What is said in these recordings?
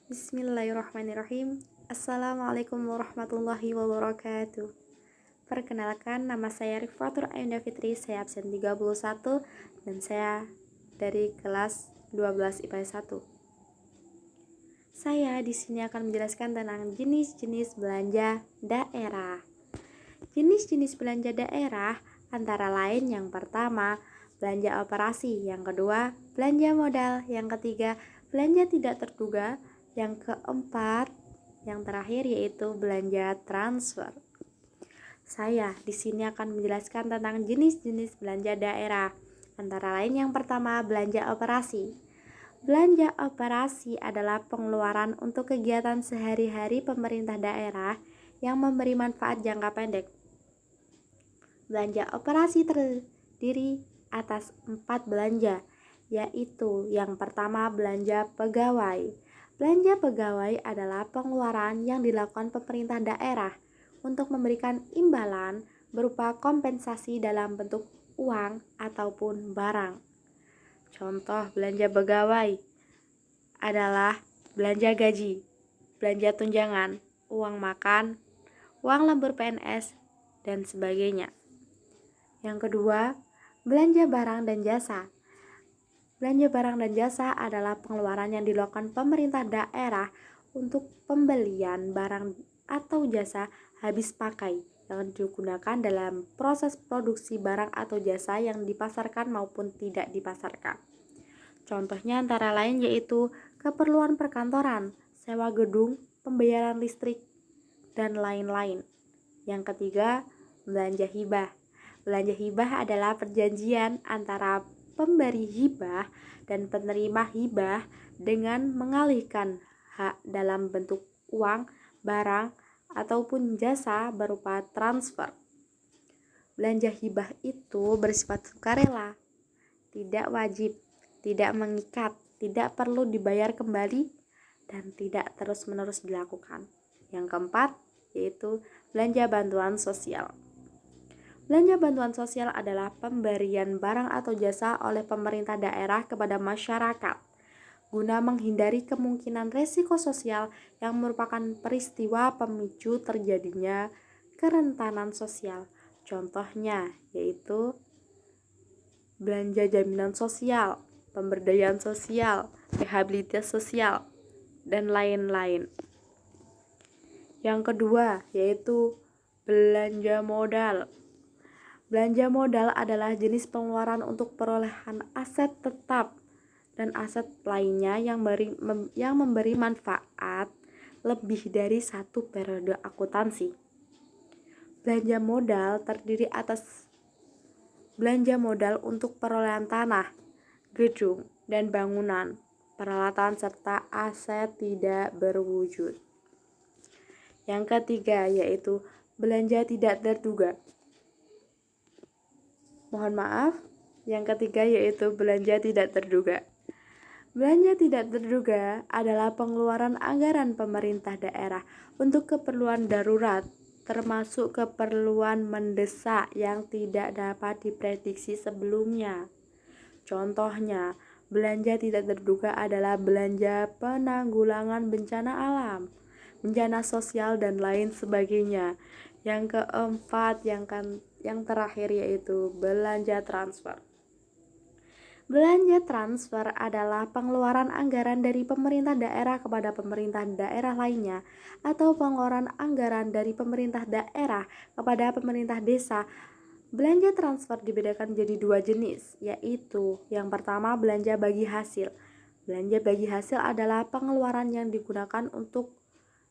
Bismillahirrahmanirrahim. Assalamualaikum warahmatullahi wabarakatuh. Perkenalkan, nama saya Rifatur Ayunda Fitri, saya absen 31 dan saya dari kelas 12 IPS 1. Saya di sini akan menjelaskan tentang jenis-jenis belanja daerah. Jenis-jenis belanja daerah antara lain yang pertama, belanja operasi, yang kedua, belanja modal, yang ketiga, belanja tidak terduga, yang keempat, yang terakhir yaitu belanja transfer. Saya di sini akan menjelaskan tentang jenis-jenis belanja daerah. Antara lain yang pertama, belanja operasi. Belanja operasi adalah pengeluaran untuk kegiatan sehari-hari pemerintah daerah yang memberi manfaat jangka pendek. Belanja operasi terdiri atas 4 belanja, yaitu yang pertama belanja pegawai. Belanja pegawai adalah pengeluaran yang dilakukan pemerintah daerah untuk memberikan imbalan berupa kompensasi dalam bentuk uang ataupun barang. Contoh belanja pegawai adalah belanja gaji, belanja tunjangan, uang makan, uang lembur PNS, dan sebagainya. Yang kedua, belanja barang dan jasa. Belanja barang dan jasa adalah pengeluaran yang dilakukan pemerintah daerah untuk pembelian barang atau jasa habis pakai yang digunakan dalam proses produksi barang atau jasa yang dipasarkan maupun tidak dipasarkan. Contohnya antara lain yaitu keperluan perkantoran, sewa gedung, pembayaran listrik, dan lain-lain. Yang ketiga, belanja hibah. Belanja hibah adalah perjanjian antara pemberi hibah dan penerima hibah dengan mengalihkan hak dalam bentuk uang, barang, ataupun jasa berupa transfer. Belanja hibah itu bersifat sukarela, tidak wajib, tidak mengikat, tidak perlu dibayar kembali, dan tidak terus-menerus dilakukan. Yang keempat, yaitu belanja bantuan sosial. Belanja bantuan sosial adalah pemberian barang atau jasa oleh pemerintah daerah kepada masyarakat guna menghindari kemungkinan resiko sosial yang merupakan peristiwa pemicu terjadinya kerentanan sosial. Contohnya yaitu belanja jaminan sosial, pemberdayaan sosial, rehabilitasi sosial, dan lain-lain. Yang kedua yaitu belanja modal. Belanja modal adalah jenis pengeluaran untuk perolehan aset tetap dan aset lainnya yang memberi manfaat lebih dari satu periode akuntansi. Belanja modal terdiri atas belanja modal untuk perolehan tanah, gedung, dan bangunan, peralatan serta aset tidak berwujud. Yang ketiga yaitu belanja tidak terduga. Mohon maaf, yang ketiga yaitu belanja tidak terduga. Belanja tidak terduga adalah pengeluaran anggaran pemerintah daerah untuk keperluan darurat, termasuk keperluan mendesak yang tidak dapat diprediksi sebelumnya. Contohnya, belanja tidak terduga adalah belanja penanggulangan bencana alam, bencana sosial, dan lain sebagainya. Yang keempat, yang terakhir yaitu belanja transfer. Belanja transfer adalah pengeluaran anggaran dari pemerintah daerah kepada pemerintah daerah lainnya atau pengeluaran anggaran dari pemerintah daerah kepada pemerintah desa. Belanja transfer dibedakan menjadi 2 jenis, yaitu yang pertama belanja bagi hasil. Belanja bagi hasil adalah pengeluaran yang digunakan untuk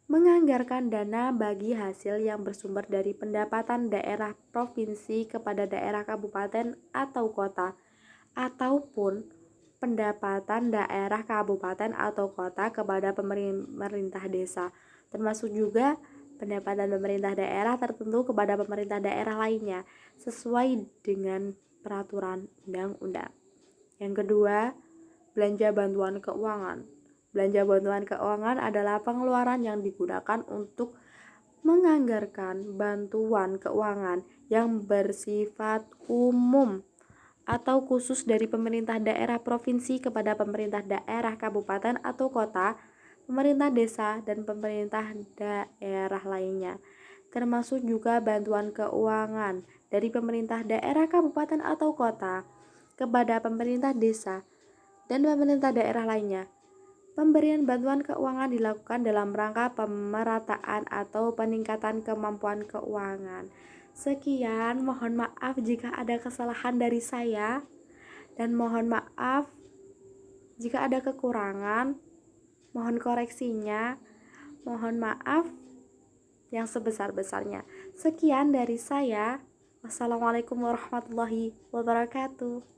menganggarkan dana bagi hasil yang bersumber dari pendapatan daerah provinsi kepada daerah kabupaten atau kota, ataupun pendapatan daerah kabupaten atau kota kepada pemerintah desa, termasuk juga pendapatan pemerintah daerah tertentu kepada pemerintah daerah lainnya, sesuai dengan peraturan undang-undang. Yang kedua, belanja bantuan keuangan. Belanja bantuan keuangan adalah pengeluaran yang digunakan untuk menganggarkan bantuan keuangan yang bersifat umum atau khusus dari pemerintah daerah provinsi kepada pemerintah daerah kabupaten atau kota pemerintah desa, dan pemerintah daerah lainnya, termasuk juga bantuan keuangan dari pemerintah daerah kabupaten atau kota kepada pemerintah desa dan pemerintah daerah lainnya. Pemberian bantuan keuangan dilakukan dalam rangka pemerataan atau peningkatan kemampuan keuangan. Sekian, mohon maaf jika ada kesalahan dari saya dan mohon maaf jika ada kekurangan. Mohon koreksinya. Mohon maaf yang sebesar-besarnya. Sekian dari saya. Wassalamualaikum warahmatullahi wabarakatuh.